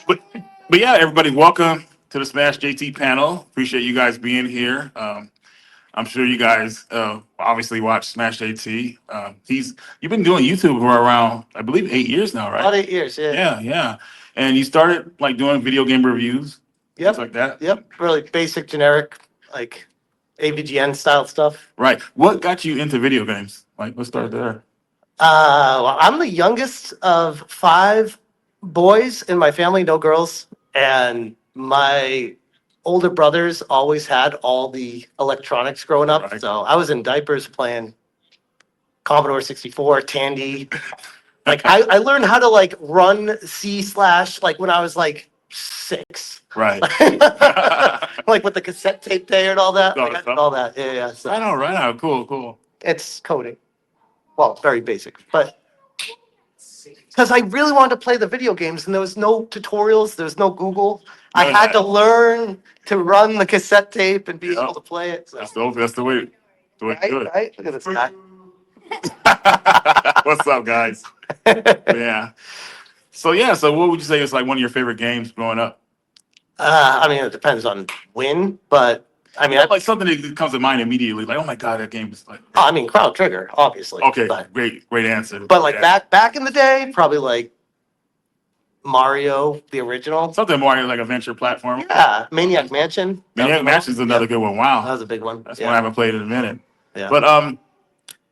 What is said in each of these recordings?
But, but yeah, everybody, welcome to the Smash JT panel. Appreciate you guys being here. I'm sure you guys obviously watch Smash JT. You've been doing YouTube for around, I believe, 8 years now, About right? 8 years, yeah. Yeah. And you started like doing video game reviews, things Yep. like that. Yep. Really basic, generic, like AVGN style stuff. Right. What got you into video games? Like, let's start there. Well, I'm the youngest of five boys in my family, no girls. And my older brothers always had all the electronics growing up. Right. So I was in diapers playing Commodore 64, Tandy. Like I learned how to like run C slash like when I was like 6. Right. Like with the cassette tape player and all that. All Like, that I did stuff. all that. Yeah. So Right on. Cool. it's coding. Well, very basic, but because I really wanted to play the video games and there was no tutorials, there was no Google. I None of had that. to learn to run the cassette tape and be Yep. able to play it. So. That's the way. The way to do it. Right? Look at this guy. What's up, guys? Yeah. So what would you say is like one of your favorite games growing up? I mean, it depends on when, but I mean, Like something that comes to mind immediately. Like, oh my god, that game is like. I mean, Chrono Trigger, obviously. Okay, But, great answer. but like Yeah. back in the day, probably like Mario, the original. Something more like adventure platform. Yeah, Maniac Mansion. Maniac Mansion is another good one. That Wow, was a big one. that's Yeah. one I haven't played in a minute. Yeah. But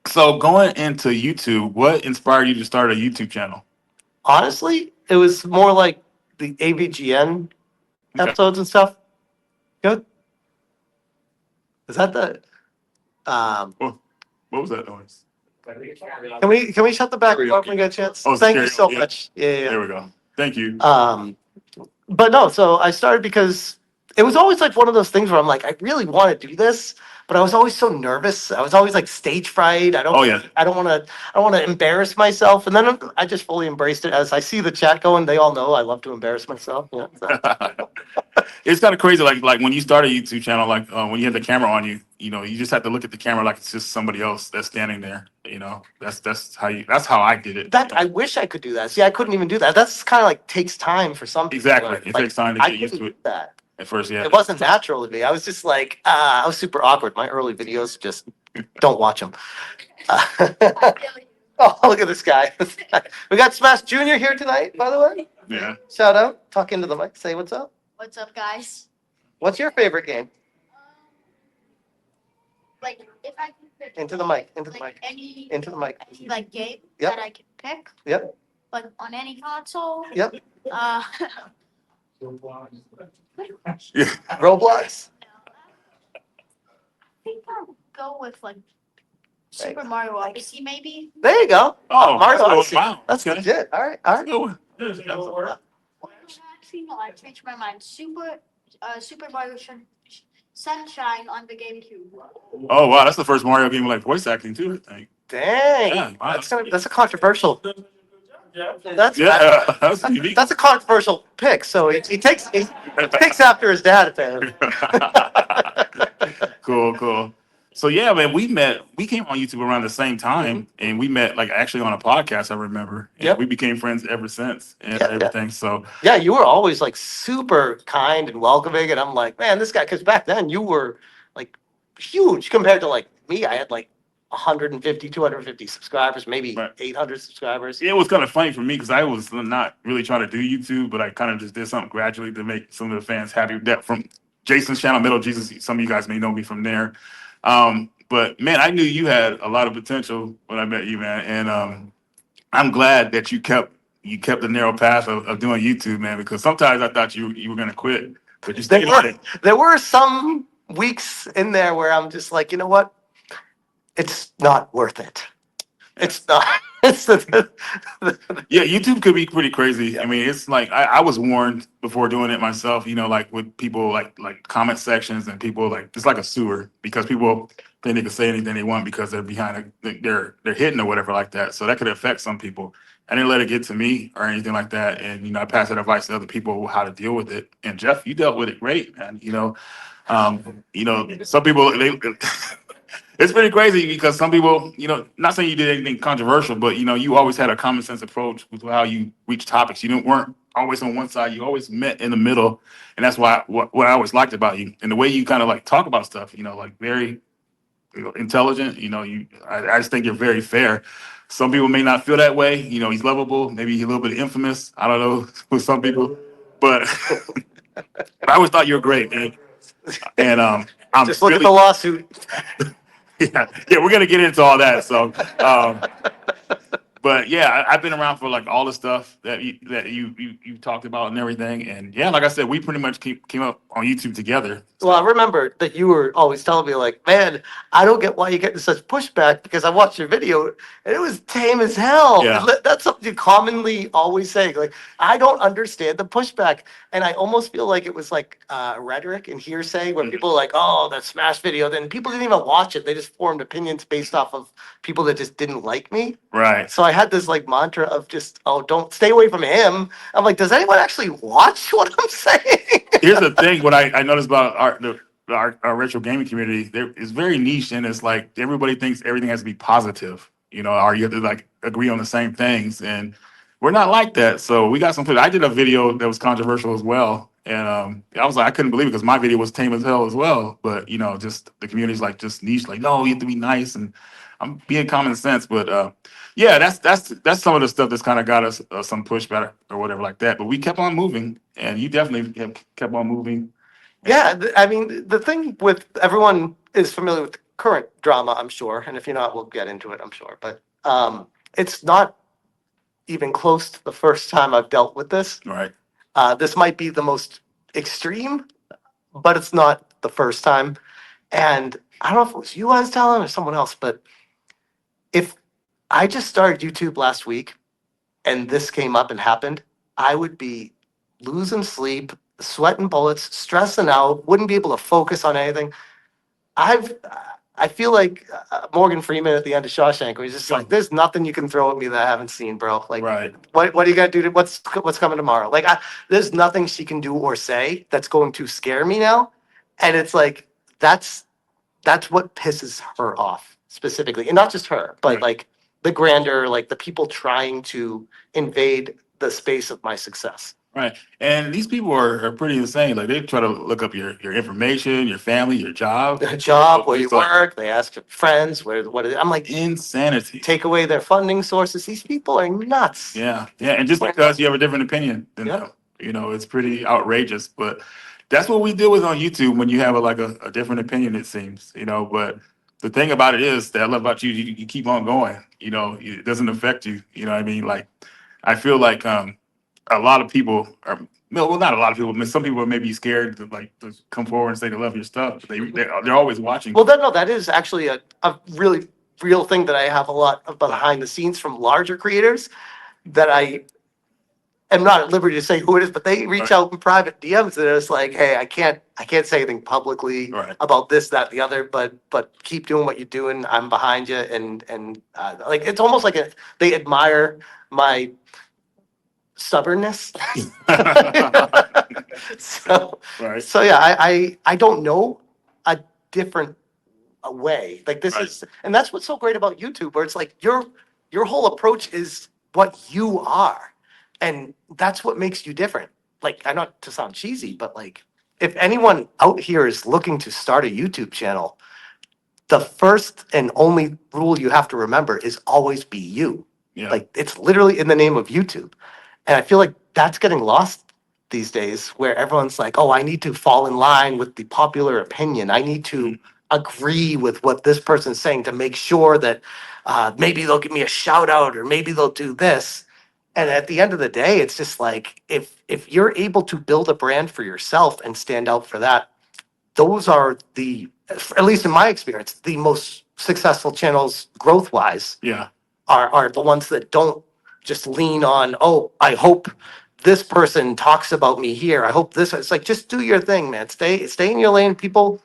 so going into YouTube, what inspired you to start a YouTube channel? Honestly, it was more like the AVGN Okay. episodes and stuff. Good. Is that the? What was that noise? Can we shut the back Karaoke. door when we get a chance? Oh, it's Thank you so karaoke. much. Yeah. There we go. Thank you. But no, so I started because it was always like one of those things where I'm like, I really want to do this, but I was always so nervous. I was always like stage fright. Oh, yeah. I don't want to embarrass myself. And then I just fully embraced it. As I see the chat going, they all know I love to embarrass myself. Yeah. So. It's kind of crazy. Like when you start a YouTube channel, like when you have the camera on you, you just have to look at the camera like it's just somebody else that's standing there. That's how I did it. That I wish I could do that. See, I couldn't even do that. That's kind of like takes time for some people. Exactly. It Like, takes time to I get used couldn't to it. do that. At first, yeah. It wasn't natural to me. I was just like, I was super awkward. My early videos, just don't watch them. Oh, look at this guy. We got Smash Junior here tonight, by the way. Yeah. Shout out. Talk into the mic. Say what's up. What's up, guys? What's your favorite game? Like, if I can pick Into the mic. Into the like mic. any Into the mic. like game Yep. that I can pick, Yep. like on any console. Yep. Uh, Yeah. Roblox. I think I'll go with like Super Mario Odyssey, maybe. There you go. Oh, Mario that's cool. Odyssey. Wow. That's Okay. legit. All right. All right. Good one. Actually, no, I changed my mind. Super Mario Sunshine on the GameCube. Oh wow, that's the first Mario game with like voice acting too. I think. Dang. Yeah, wow. That's a controversial. That's Yeah, that's unique. That's a controversial pick. So he takes after his dad apparently. Cool. So yeah, man, we came on YouTube around the same time, and we met like actually on a podcast. I remember. And Yep. We became friends ever since, and Yeah. everything. So Yeah, you were always like super kind and welcoming, and I'm like, man, this guy. Because back then you were like huge compared to like me. I had like 150, 250 subscribers, maybe Right. 800 subscribers. it was kind of funny for me because I was not really trying to do YouTube, but I kind of just did something gradually to make some of the fans happy. That from Jason's channel, Middle Jesus. Some of you guys may know me from there. But man, I knew you had a lot of potential when I met you, man, and I'm glad that you kept the narrow path of doing YouTube, man. Because sometimes I thought you were gonna quit, but you stayed on it. There were some weeks in there where I'm just like, you know what? It's not worth it. It's not. It's Yeah, YouTube could be pretty crazy. I mean, it's like I was warned before doing it myself. Like with people like comment sections and people like it's like a sewer because people think they can say anything they want because they're behind they're hidden or whatever like that. So that could affect some people. I didn't let it get to me or anything like that. And I passed that advice to other people how to deal with it. And Jeff, you dealt with it great, man. Some people It's pretty crazy because some people, not saying you did anything controversial, but you always had a common sense approach with how you reach topics. You weren't always on one side. You always met in the middle, and that's why what I always liked about you and the way you kind of like talk about stuff. Like very intelligent. I just think you're very fair. Some people may not feel that way. He's lovable, maybe he's a little bit infamous. I don't know with some people, but I always thought you were great, man. And I'm Just look at really, the lawsuit. yeah, we're gonna get into all that. So, but yeah, I've been around for like all the stuff that you talked about and everything. And yeah, like I said, we pretty much came up on YouTube together. Well, I remember that you were always telling me, like, man, I don't get why you get such pushback because I watched your video and it was tame as hell. Yeah. That's something you commonly always say. Like, I don't understand the pushback. And I almost feel like it was like rhetoric and hearsay where people are like, oh, that Smash video. Then people didn't even watch it. They just formed opinions based off of people that just didn't like me. Right. So I had this like mantra of just, oh, don't stay away from him. I'm like, does anyone actually watch what I'm saying? Here's the thing: what I noticed about our retro gaming community, there is very niche, and it's like everybody thinks everything has to be positive, or you have to like agree on the same things, and we're not like that. So we got some. I did a video that was controversial as well, and I was like, I couldn't believe it because my video was tame as hell as well. But just the community's like just niche, like no, you have to be nice, and I'm being common sense, but yeah, that's some of the stuff that's kind of got us some pushback or whatever like that. But we kept on moving, and you definitely have kept on moving. Yeah, I mean, the thing with everyone is familiar with the current drama, I'm sure, and if you're not, we'll get into it, I'm sure. But it's not even close to the first time I've dealt with this. Right. This might be the most extreme, but it's not the first time. And I don't know if it was you I was telling or someone else, but if I just started YouTube last week and this came up and happened, I would be losing sleep, sweating bullets, stressing out, wouldn't be able to focus on anything. I feel like Morgan Freeman at the end of Shawshank, where he's just like, "There's nothing you can throw at me that I haven't seen, bro. Like, Right. what are you gonna do? What's coming tomorrow? Like, there's nothing she can do or say that's going to scare me now." And it's like that's what pisses her off specifically, and not just her, but Right. like the grander, like the people trying to invade the space of my success. Right. And these people are pretty insane. Like they try to look up your information, your family, your job. A job, where you It's like work, they ask your friends I'm like, insanity. take away their funding sources. These people are nuts. Yeah. Yeah. And just because you have a different opinion than Yeah. them, it's pretty outrageous. But that's what we deal with on YouTube when you have a different opinion, it seems, but the thing about it is that I love about you, you keep on going, it doesn't affect you. You know what I mean? Like, I feel like, a lot of people are, well, not a lot of people, but some people may be scared to like to come forward and say they love your stuff. But they're always watching. Well, that is actually a really real thing that I have a lot of behind the scenes from larger creators that I am not at liberty to say who it is, but they reach Right. out in private DMs and it's like, hey, I can't say anything publicly Right. about this, that, the other, but keep doing what you're doing. I'm behind you, and like it's almost like they admire my stubbornness. so Right. so yeah, I don't know a different way. Like this Right. is, and that's what's so great about YouTube, where it's like your whole approach is what you are, and that's what makes you different. Like, I not to sound cheesy, but like if anyone out here is looking to start a YouTube channel, the first and only rule you have to remember is always be you. Yeah. Like, it's literally in the name of YouTube. And I feel like that's getting lost these days, where everyone's like, oh, I need to fall in line with the popular opinion. I need to agree with what this person's saying to make sure that maybe they'll give me a shout out, or maybe they'll do this. And at the end of the day, it's just like, if you're able to build a brand for yourself and stand out for that, those are at least in my experience, the most successful channels growth wise Yeah. are the ones that don't just lean on, oh, I hope this person talks about me here. I hope this. It's like, just do your thing, man. Stay in your lane. People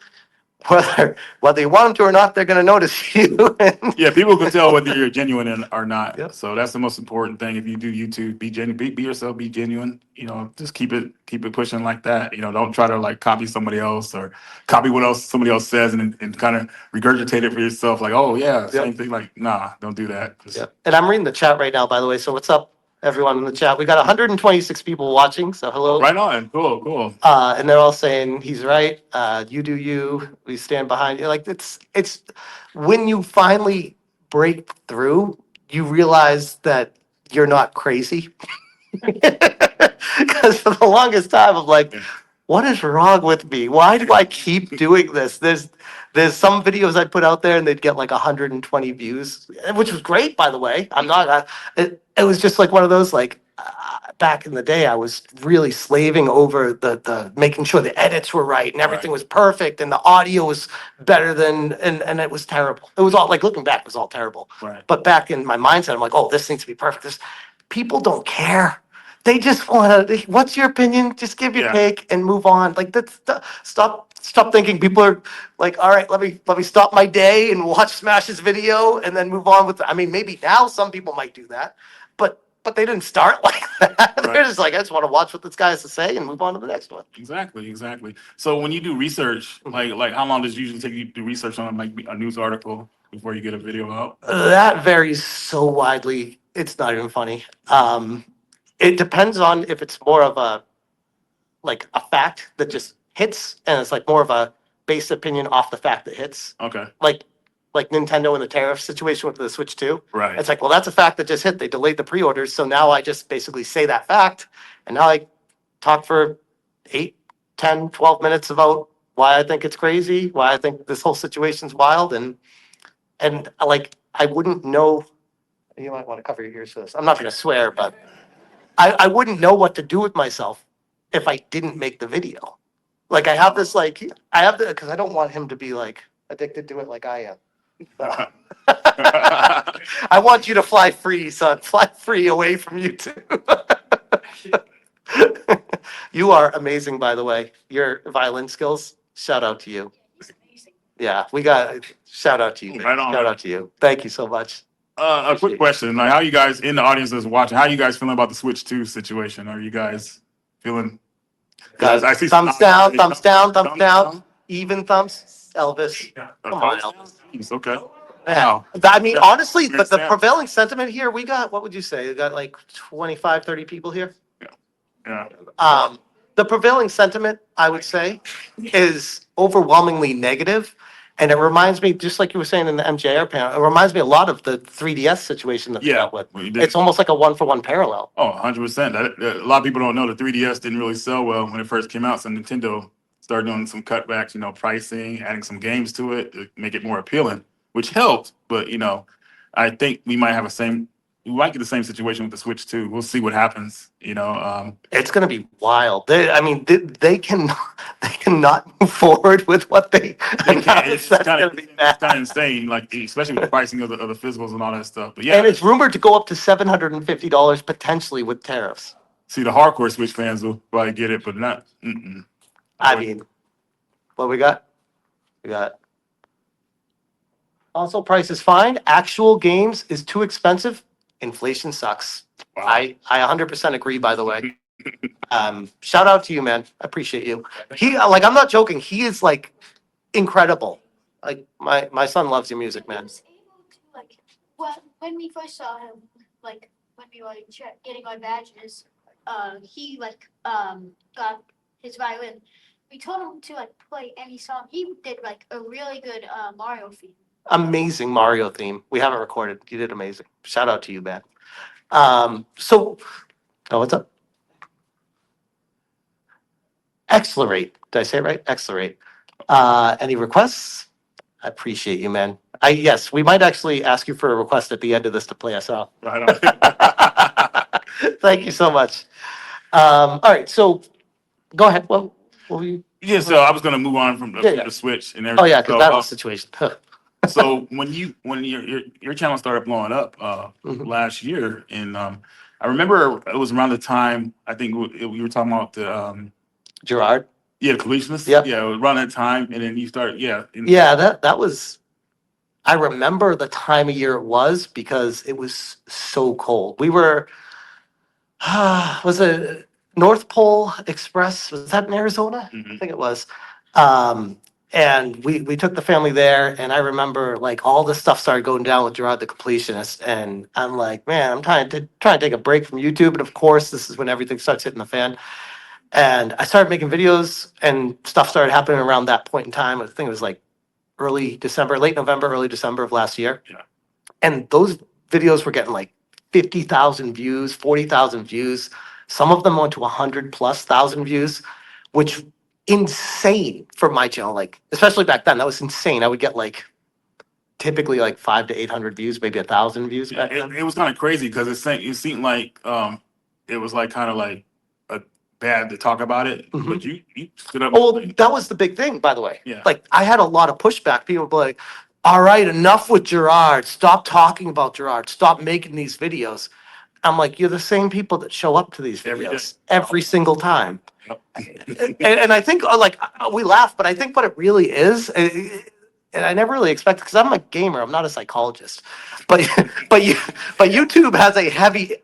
whether you want them to or not, they're going to notice you. Yeah, people can tell whether you're genuine or not. Yep. So that's the most important thing. If you do YouTube, be genuine, be yourself, be genuine. You know, just keep it pushing like that. You know, don't try to like copy somebody else or copy what else somebody else says and kind of regurgitate it for yourself. Like, oh yeah, same Yep. thing. Like, nah, don't do that. Yep. And I'm reading the chat right now, by the way. So what's up, everyone in the chat? We got 126 people watching. So hello. Right on. Cool, cool. And they're all saying he's right. You do you. We stand behind you. Like it's when you finally break through, you realize that you're not crazy. Because for the longest time, I'm like, what is wrong with me? Why do I keep doing this? There's some videos I put out there and they'd get like 120 views, which was great, by the way. I'm not. It was just like one of those like. Back in the day, I was really slaving over the making sure the edits were right and everything was perfect and the audio was better than and it was terrible. It was all like looking back, it was all terrible. Right. But back in my mindset, I'm like, oh, this needs to be perfect. This people don't care. They just want to. What's your opinion? Just give your Yeah. take and move on. Like that's stop thinking people are like, all right, let me stop my day and watch Smash's video and then move on with. I mean, maybe now some people might do that, but they didn't start like that. They're Right. just like, I just want to watch what this guy has to say and move on to the next one. Exactly. So when you do research, like how long does it usually take you to do research on like a news article before you get a video out? That varies so widely. It's not even funny. It depends on if it's more of a like a fact that just hits, and it's like more of a based opinion off the fact that hits, Okay. like Nintendo and the tariff situation with the Switch 2. Right. It's like, well, that's a fact that just hit. They delayed the pre-orders, so now I just basically say that fact, and now I talk for 8, 10, 12 minutes about why I think it's crazy, why I think this whole situation's wild, and like I wouldn't know. You might want to cover your ears for this. I'm not going to swear, but I wouldn't know what to do with myself if I didn't make the video. Like I have this like I have the because I don't want him to be like addicted to it like I am. I want you to fly free, son. Fly free away from YouTube. You are amazing, by the way. Your violin skills. Shout out to you. Yeah, we got shout out to you. Man. Right on. Shout out to you. Thank you so much. A quick question: like, how you guys in the audience that's watching? How you guys feeling about the Switch 2 situation? Are you guys feeling? Guys, I see some thumbs down, nods. thumbs down, thumbs down. Even thumbs. Elvis. Come on, Elvis. Okay. Yeah. Wow. I mean, honestly, the Understand. prevailing sentiment here, we got, what would you say? We got like 25, 30 people here. Yeah. The prevailing sentiment, I would say, is overwhelmingly negative. And it reminds me, just like you were saying in the MJR panel, it reminds me a lot of the 3DS situation that they Yeah. dealt with. Well, you did. It's almost like a one-for-one parallel. Oh, 100%. A lot of people don't know the 3DS didn't really sell well when it first came out. So Nintendo started doing some cutbacks, pricing, adding some games to it to make it more appealing, which helped. But, I think we might get the same situation with the Switch too. We'll see what happens, It's going to be wild. They cannot move forward with what they It's announced. That's kind going of to be bad. insane, like especially with the pricing of the physicals and all that stuff. But yeah, And it's rumored to go up to $750 potentially with tariffs. see the hardcore Switch fans will probably get it, but not. I mean, what we got? We got console price is fine. Actual games is too expensive. Inflation sucks. Wow. I 100% agree, by the way. Shout out to you, man. I appreciate you. I'm not joking. He is like incredible. Like my son loves your music, man. Was able to, like, well, when we first saw him, like when we were getting our badges, he got his violin. We told him to like play any song. He did like a really good Mario theme. Amazing Mario theme. We have it recorded. You did amazing. Shout out to you, man. What's up? Accelerate. Did I say it right? Accelerate. Any requests? I appreciate you, man. Yes, we might actually ask you for a request at the end of this to play us out. Right on. Thank you so much. All right, so go ahead. What were you? Yeah, so I was gonna move on from Yeah. the Switch and everything. Oh yeah, because So, that was the situation. so when your channel started blowing up Mhm. last year, and I remember it was around the time I think we were talking about the Gerard. Yeah, the completionist. Yep. Yeah, around that time, and then you start. Yeah. Yeah, that was. I remember the time of year it was because it was so cold. We were, was it North Pole Express? Was that in Arizona? I Mhm. think it was. Um, and we took the family there, and I remember like all this stuff started going down with Gerard the completionist, and I'm like, man, I'm trying to take a break from YouTube, and of course, this is when everything starts hitting the fan. And I started making videos, and stuff started happening around that point in time. I think it was like early December, late November, early December of last year. Yeah. And those videos were getting like 50,000 views, 40,000 views. Some of them went to 100+ thousand views, which insane for my channel. Like, especially back then, that was insane. I would get like typically like 500 to 800 views, maybe 1,000 views back then. It was kind of crazy because it seemed like it was like kind of like a bad to talk about it, Mhm. but you stood up. Oh, well, that was the big thing, by the way. Yeah. Like, I had a lot of pushback. People would be like, all right, enough with Gerard. Stop talking about Gerard. Stop making these videos. I'm like, you're the same people that show up to these Every day. videos every single time. Yep. And I think, like, we laugh, but I think what it really is, and I never really expected, because I'm a gamer, I'm not a psychologist, but but YouTube has a heavy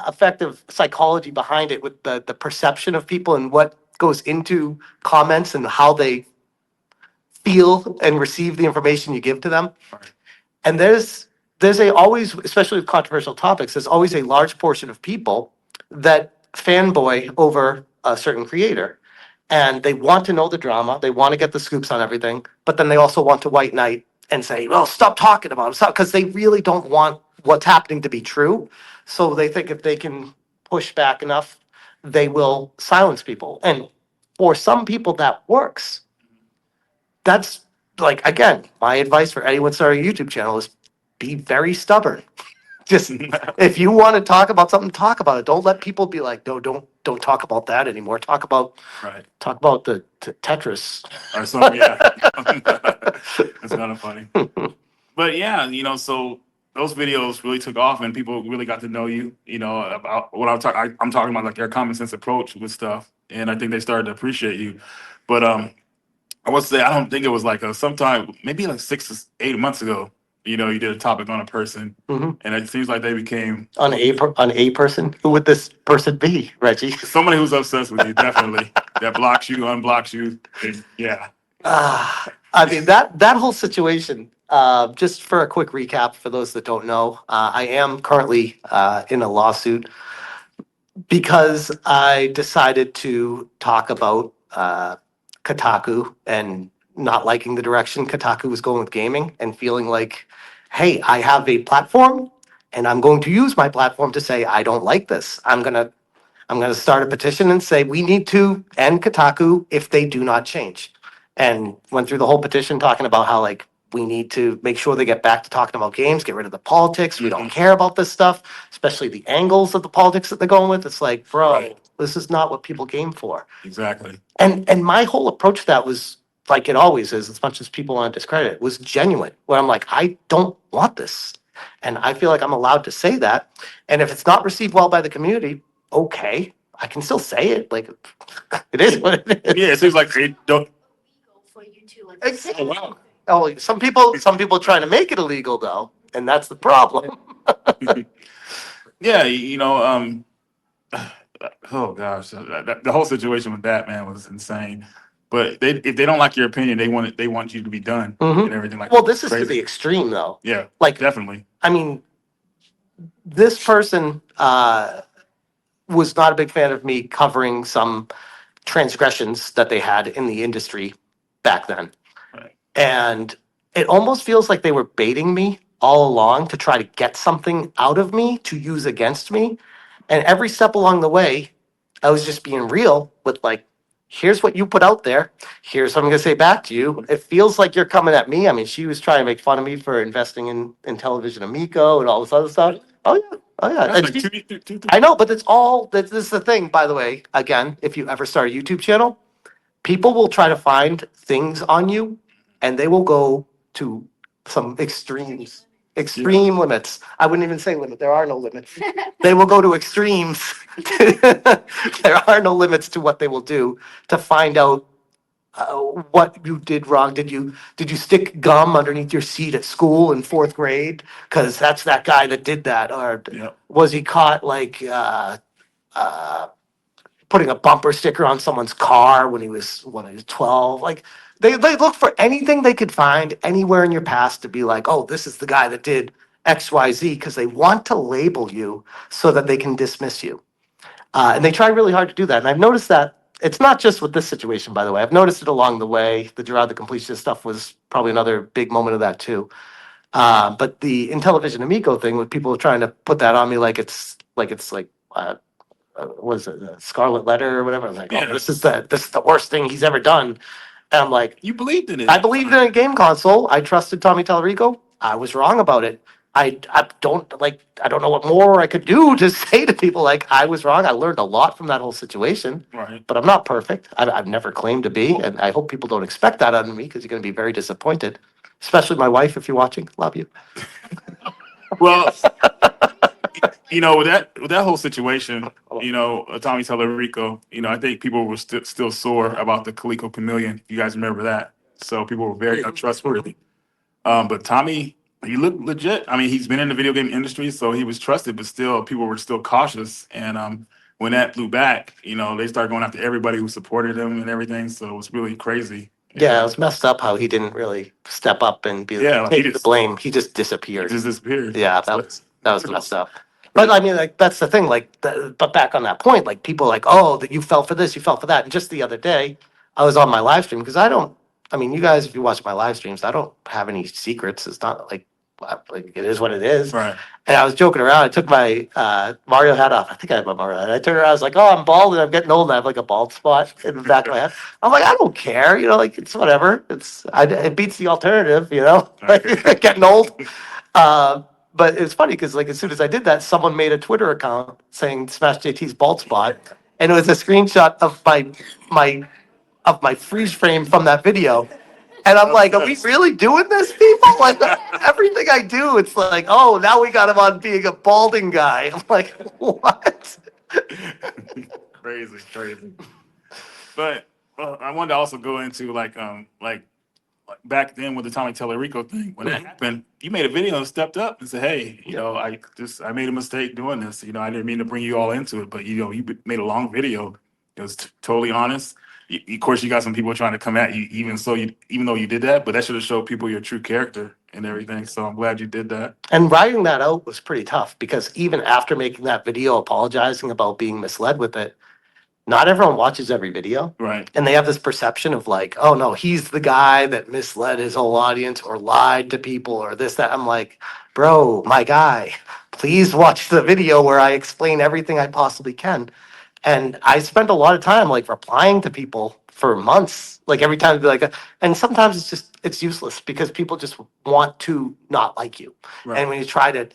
effective psychology behind it with the perception of people and what goes into comments and how they feel and receive the information you give to them. Right. And there's a always, especially with controversial topics, there's always a large portion of people that fanboy over a certain creator. And they want to know the drama, they want to get the scoops on everything, but then they also want to white knight and say, well, stop talking about it, because they really don't want what's happening to be true. So they think if they can push back enough, they will silence people. And for some people that works. That's like, again, my advice for anyone starting a YouTube channel is be very stubborn. Just if you want to talk about something, talk about it. Don't let people be like, no, don't talk about that anymore. Talk about Right. the Tetris. Or something. Yeah. It's kind of funny. But yeah, so those videos really took off, and people really got to know you. About what I'm talking about, like your common sense approach with stuff, and I think they started to appreciate you. But I would say I don't think it was like sometime maybe like 6 to 8 months ago. You did a topic on a person, Mhm. and it seems like they became On a person. Who would this person be, Reggie? somebody who's obsessed with you, definitely that blocks you, unblocks you. And yeah, I mean, that whole situation, just for a quick recap for those that don't know, I am currently in a lawsuit because I decided to talk about Kotaku and not liking the direction Kotaku was going with gaming and feeling like, hey, I have a platform and I'm going to use my platform to say I don't like this. I'm gonna start a petition and say we need to end Kotaku if they do not change. And went through the whole petition talking about how like we need to make sure they get back to talking about games, get rid of the politics. We don't care about this stuff, especially the angles of the politics that they're going with. It's like, bro, Right. this is not what people game for. exactly. And my whole approach to that was like it always is, as much as people want to discredit it, was genuine. Where I'm like, I don't want this. And I feel like I'm allowed to say that. And if it's not received well by the community, okay, I can still say it. Like it is what it is. Yeah, it seems like they don't. Illegal for you to like. Exactly. Oh wow. Oh, some people are trying to make it illegal though, and that's the problem. Yeah, oh gosh, the whole situation with that man was insane. But if they don't like your opinion, they want you to be done Mhm. and everything like. Well, this is to crazy. the extreme though. Yeah, Like, definitely. I mean, this person was not a big fan of me covering some transgressions that they had in the industry back then. Right. And it almost feels like they were baiting me all along to try to get something out of me to use against me. And every step along the way, I was just being real with like, here's what you put out there. Here's what I'm going to say back to you. It feels like you're coming at me. I mean, she was trying to make fun of me for investing in Television Amico and all this other stuff. Oh, yeah. Oh, yeah. That's And like she- two. I know, but it's all, this is the thing, by the way. Again, if you ever start a YouTube channel, people will try to find things on you and they will go to some extremes. Extreme limits. I wouldn't even say limit. There are no limits. They will go to extremes. There are no limits to what they will do to find out what you did wrong. Did you stick gum underneath your seat at school in fourth grade? Because that's that guy that did that. Or Yeah. was he caught like putting a bumper sticker on someone's car when he was 12? Like they look for anything they could find anywhere in your past to be like, oh, this is the guy that did XYZ, because they want to label you so that they can dismiss you. And they try really hard to do that. And I've noticed that it's not just with this situation, by the way. I've noticed it along the way. The Gerard the Completionist stuff was probably another big moment of that too. But the Intellivision Amico thing, with people trying to put that on me like it's what is it, Scarlet Letter or whatever. I was like, Yeah. oh, this is the worst thing he's ever done. And I'm like, You believed in it. I believed in a game console. I trusted Tommy Tallarico. I was wrong about it. I don't know what more I could do to say to people like I was wrong. I learned a lot from that whole situation, Right. but I'm not perfect. I've never claimed to be, and I hope people don't expect that out of me, because you're going to be very disappointed. Especially my wife, if you're watching. Love you. Well, with that whole situation, Tommy Tellerico, I think people were still sore about the Coleco Chameleon. You guys remember that? So people were very untrustworthy. But Tommy, he looked legit. I mean, he's been in the video game industry, so he was trusted, but still, people were still cautious. And when that blew back, they started going after everybody who supported him and everything. So it was really crazy. Yeah, it was messed up how he didn't really step up and be Yeah, like, he take the just- blame. He just It disappeared. just disappeared. Yeah, that was messed up. But I mean, like, that's the thing. Like, but back on that point, like, people are like, oh, that you fell for this, you fell for that. And just the other day, I was on my live stream, because I mean, you guys, if you watch my live streams, I don't have any secrets. It's not like it is what it is. Right. And I was joking around. I took my Mario hat off. I think I had my Mario hat. I turned around. I was like, "Oh, I'm bald and I'm getting old and I have like a bald spot in the back of my head." I'm like, "I don't care. Like, it's whatever. It beats the alternative. Like, getting old." But it's funny because, like, as soon as I did that, someone made a Twitter account saying "Smash JT's bald spot," and it was a screenshot of my freeze frame from that video. And I'm like, are we really doing this, people? Like, everything I do, it's like, oh, now we got him on being a balding guy. I'm like, what? Crazy. But I wanted to also go into like back then with the Tommy Tellerico thing. When that happened, you made a video and stepped up and said, "Hey, I made a mistake doing this. I didn't mean to bring you all into it, but you made a long video. It was totally honest. Of course, you got some people trying to come at you, even though you did that, but that should have showed people your true character and everything. So I'm glad you did that. And writing that out was pretty tough, because even after making that video apologizing about being misled with it, not everyone watches every video. Right. And they have this perception of like, oh no, he's the guy that misled his whole audience or lied to people or this, that. I'm like, bro, my guy, please watch the video where I explain everything I possibly can. And I spent a lot of time like replying to people for months, like every time to be like, and sometimes it's useless, because people just want to not like you. Right. And when you try to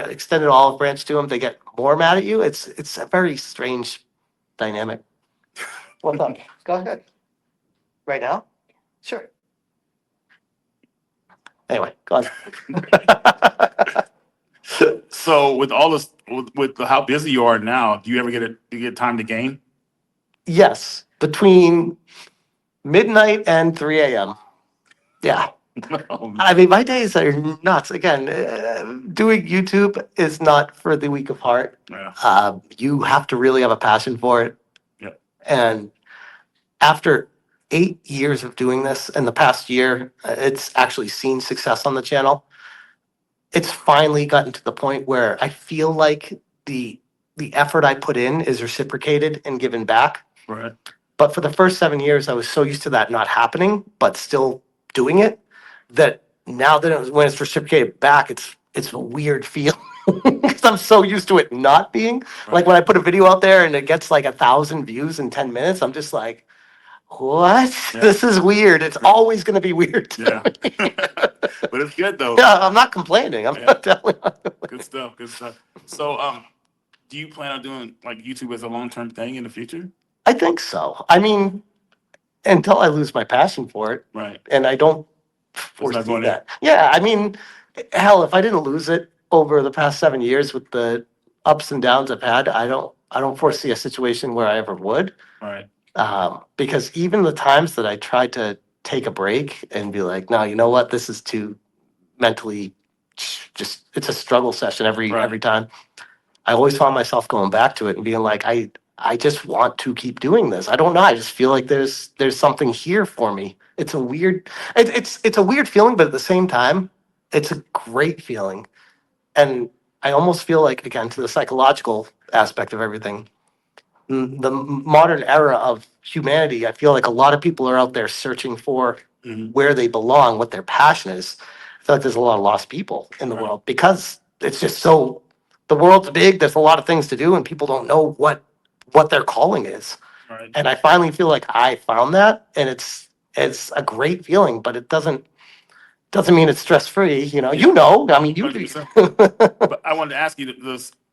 extend an olive branch to them, they get more mad at you. It's a very strange dynamic. What's up? Go ahead. Right now? Sure. Anyway, go on. So with all this, with how busy you are now, do you ever get time to game? Yes, between midnight and 3 a.m. Yeah. I mean, my days are nuts. Again, doing YouTube is not for the weak of heart. Yeah. You have to really have a passion for it. Yep. And after 8 years of doing this, in the past year, it's actually seen success on the channel. It's finally gotten to the point where I feel like the effort I put in is reciprocated and given back. Right. But for the first 7 years, I was so used to that not happening, but still doing it, that now that when it's reciprocated back, it's a weird feel, because I'm so used to it not being. Like when I put a video out there and it gets like 1,000 views in 10 minutes, I'm just like, what? Yeah. This is weird. It's always going to be weird to Yeah. me. But it's good though. Yeah, I'm not complaining. I'm Yeah. not telling you. Good stuff. So, do you plan on doing like YouTube as a long-term thing in the future? I think so. I mean, until I lose my passion for it, Right. and I don't not foresee going that. Yeah, I mean, hell, if I didn't lose it over the past 7 years with the ups and downs I've had, I don't foresee a situation where I ever would. Right. Because even the times that I tried to take a break and be like, no, you know what, this is too mentally just it's a struggle session every Right. every time. I always found myself going back to it and being like, I just want to keep doing this. I don't know. I just feel like there's something here for me. It's a weird it's a weird feeling, but at the same time, it's a great feeling. And I almost feel like, again, to the psychological aspect of everything, the modern era of humanity, I feel like a lot of people are out there searching for Mhm. where they belong, what their passion is. I feel like there's a lot of lost people in the Right. world because it's just so the world's big. There's a lot of things to do, and people don't know what their calling is. Right. And I finally feel like I found that, and it's a great feeling. But it doesn't mean it's stress free. You know. I mean, you. 100%. But I wanted to ask you,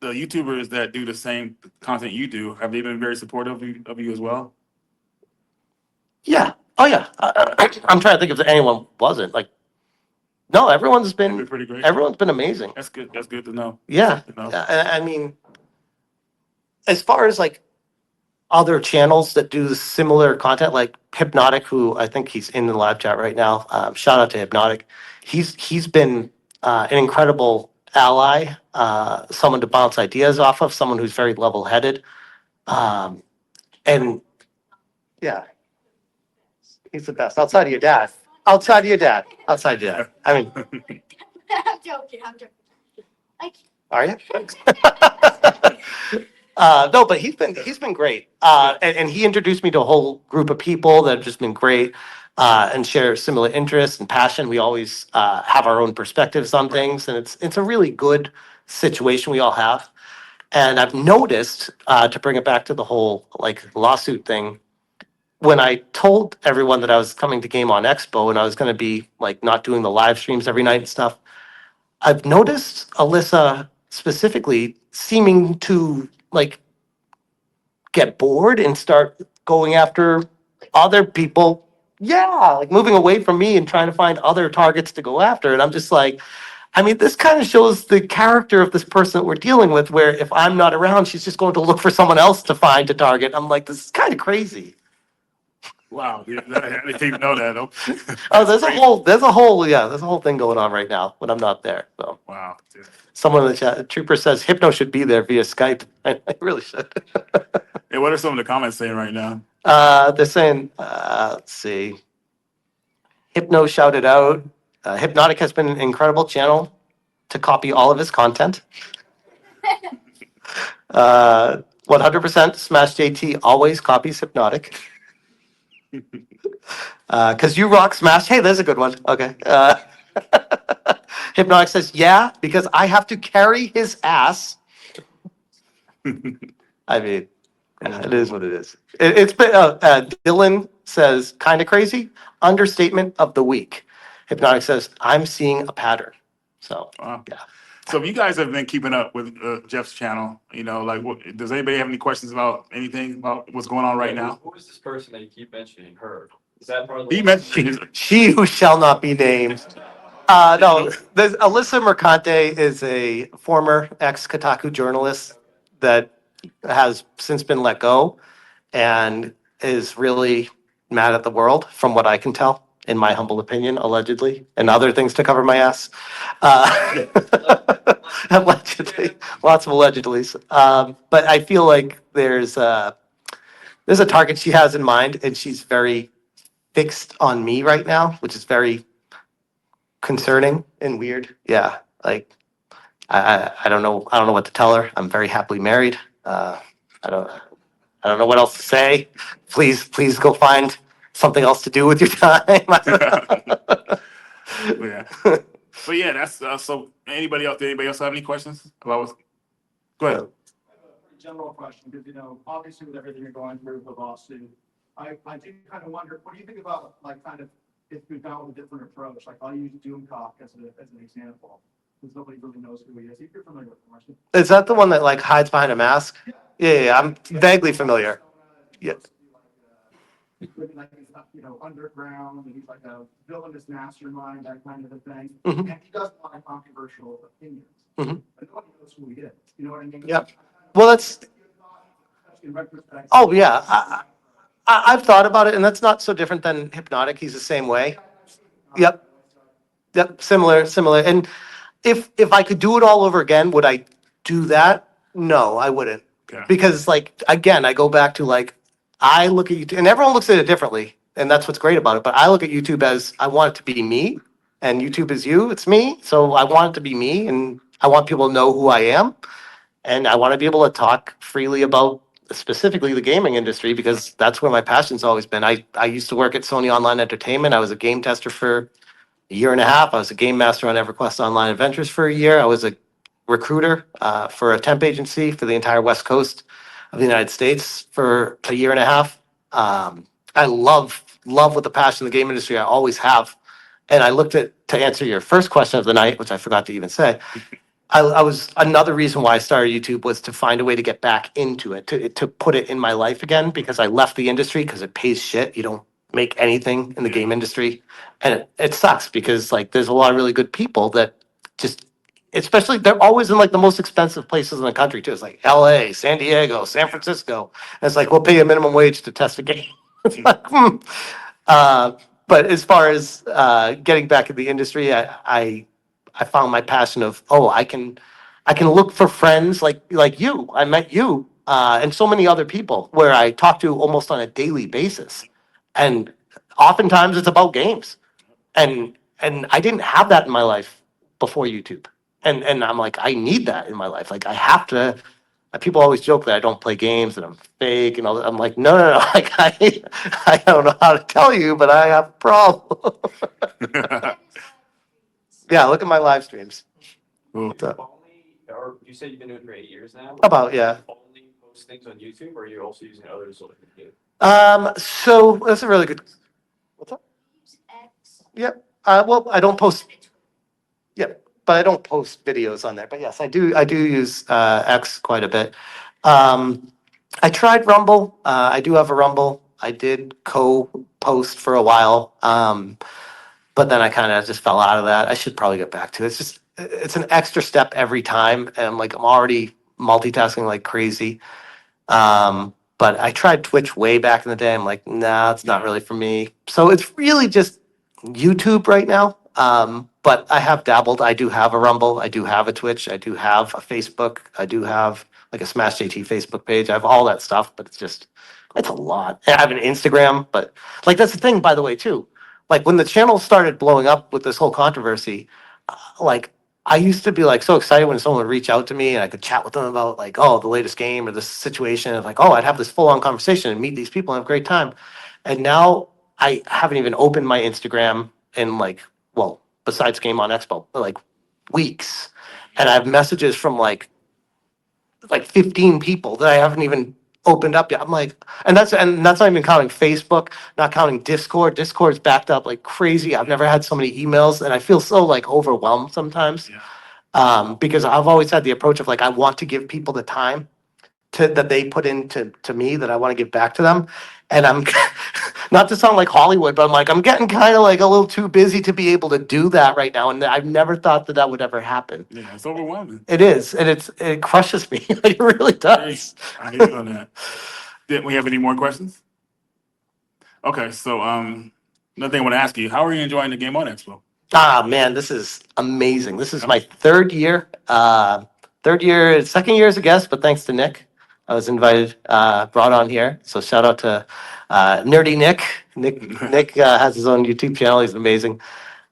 the YouTubers that do the same content you do, have they been very supportive of you as well? Yeah. Oh yeah. I'm trying to think if anyone wasn't like. No, They've been pretty great. everyone's been amazing. That's good. That's good to know. Yeah. Good to know. I mean, as far as like other channels that do similar content, like Hypnotic, who I think he's in the live chat right now. Shout out to Hypnotic. He's been an incredible ally, someone to bounce ideas off of, someone who's very level headed, and yeah, he's the best. Outside of your dad. Outside of your dad. Outside of your dad. I mean, I'm joking. I'm joking. Like, are you? No, but he's been great, and he introduced me to a whole group of people that have just been great, and share similar interests and passion. We always have our own perspectives on things, and it's a really good situation we all have. And I've noticed, to bring it back to the whole like lawsuit thing, when I told everyone that I was coming to Game On Expo and I was going to be like not doing the live streams every night and stuff, I've noticed Alyssa specifically seeming to like get bored and start going after other people. Yeah, like moving away from me and trying to find other targets to go after. And I'm just like, I mean, this kind of shows the character of this person that we're dealing with, where if I'm not around, she's just going to look for someone else to find to target. I'm like, this is kind of crazy. Wow. Yeah, I didn't even know that. Oh, Oh, that's crazy. there's a whole thing going on right now when I'm not there. So Wow. Yeah. someone in the chat, Trooper says Hypno should be there via Skype. I really should. Hey, what are some of the comments saying right now? They're saying, let's see, Hypno shouted out, Hypnotic has been an incredible channel to copy all of his content. 100% Smash JT always copies Hypnotic. Because you rock Smash. Hey, there's a good one. Okay. Hypnotic says, yeah, because I have to carry his ass. I mean, yeah, it is what it is. It's been, Dylan says, kind of crazy. Understatement of the week. Hypnotic says, I'm seeing a pattern. So, Wow. yeah. So if you guys have been keeping up with Jeff's channel, like, does anybody have any questions about anything about what's going on right now? Who is this person that you keep mentioning? Her? Is that part of the? He mentioned She who shall not be named. No, there's Alyssa Mercante is a former ex-Kotaku journalist that has since been let go and is really mad at the world, from what I can tell, in my humble opinion, allegedly, and other things to cover my ass. Allegedly, lots of allegedlys. But I feel like there's a target she has in mind, and she's very fixed on me right now, which is very concerning and weird. Yeah, like I don't know what to tell her. I'm very happily married. I don't I don't know what else to say. Please go find something else to do with your time. Yeah. But yeah, that's so. Anybody else? Did anybody else have any questions about what's? Go ahead. General question, because, obviously with everything you're going through with the lawsuit, I do kind of wonder, what do you think about, like, kind of, if we've gone with a different approach? Like, I'll use Doomcock as an example, because nobody really knows who he is. If you're familiar with the question. Is that the one that like hides behind a mask? Yeah, I'm vaguely familiar. Yeah. living like he's, underground, and he's like a villainous mastermind, that kind of a thing. Mhm. And he does a lot of controversial opinions. Mhm. But nobody knows who he is, you know what I mean? Yep. Well, that's, In retrospect. oh, yeah. I've thought about it, and that's not so different than Hypnotic. He's the same way. Yep. Yep. Similar. And if I could do it all over again, would I do that? No, I wouldn't. Okay. Because like, again, I go back to like, I look at YouTube, and everyone looks at it differently. And that's what's great about it. But I look at YouTube as I want it to be me, and YouTube is you, it's me. So I want it to be me, and I want people to know who I am. And I want to be able to talk freely about specifically the gaming industry because that's where my passion's always been. I used to work at Sony Online Entertainment. I was a game tester for a year and a half. I was a game master on EverQuest Online Adventures for a year. I was a recruiter for a temp agency for the entire West Coast of the United States for a year and a half. I love with the passion the game industry. I always have. And I looked at, to answer your first question of the night, which I forgot to even say, I was, another reason why I started YouTube was to find a way to get back into it, to put it in my life again, because I left the industry because it pays shit. You don't make anything in the game industry. And it sucks because like there's a lot of really good people that just, especially they're always in like the most expensive places in the country too. It's like LA, San Diego, San Francisco. And it's like, we'll pay you a minimum wage to test a game. It's like, Uh, but as far as getting back in the industry, I found my passion of, oh, I can look for friends like you. I met you and so many other people where I talk to almost on a daily basis, and oftentimes it's about games, and I didn't have that in my life before YouTube, and I'm like, I need that in my life. Like I have to. People always joke that I don't play games and I'm fake and all that. I'm like, no. Like I don't know how to tell you, but I have a problem. Yeah, look at my live streams. Cool. What's up? Only, or you said you've been doing it for 8 years now? About, yeah. Only post things on YouTube, or you're also using other social media? So that's a really good. What's up? Use X. Yep. Well, I don't post. Yep, but I don't post videos on there. But yes, I do. I do use X quite a bit. I tried Rumble. I do have a Rumble. I did co-post for a while, but then I kind of just fell out of that. I should probably get back to it. It's an extra step every time, and I'm already multitasking like crazy. But I tried Twitch way back in the day. I'm like, nah, it's not really for me. So it's really just YouTube right now. But I have dabbled. I do have a Rumble. I do have a Twitch. I do have a Facebook. I do have like a Smash JT Facebook page. I have all that stuff, but it's a lot. I have an Instagram, but like that's the thing, by the way, too. Like when the channel started blowing up with this whole controversy, like I used to be like so excited when someone would reach out to me and I could chat with them about like, oh, the latest game or this situation. And like, oh, I'd have this full on conversation and meet these people and have a great time. And now I haven't even opened my Instagram in like, well, besides Game On Expo, like weeks. And I have messages from like 15 people that I haven't even opened up yet. I'm like, and that's not even counting Facebook, not counting Discord. Discord's backed up like crazy. I've never had so many emails, and I feel so like overwhelmed sometimes. Yeah. Because I've always had the approach of like I want to give people the time that they put into me that I want to give back to them. And I'm not to sound like Hollywood, but I'm getting kind of like a little too busy to be able to do that right now. And I've never thought that would ever happen. Yeah, it's overwhelming. It is, and it crushes me. It really does. I hear you on that. Did we have any more questions? Okay, so another thing I want to ask you: how are you enjoying the Game On Expo? Ah, man, this is amazing. This is my third year. Second year as a guest, but thanks to Nick, I was invited, brought on here. So shout out to Nerdy Nick. Nick has his own YouTube channel. He's amazing.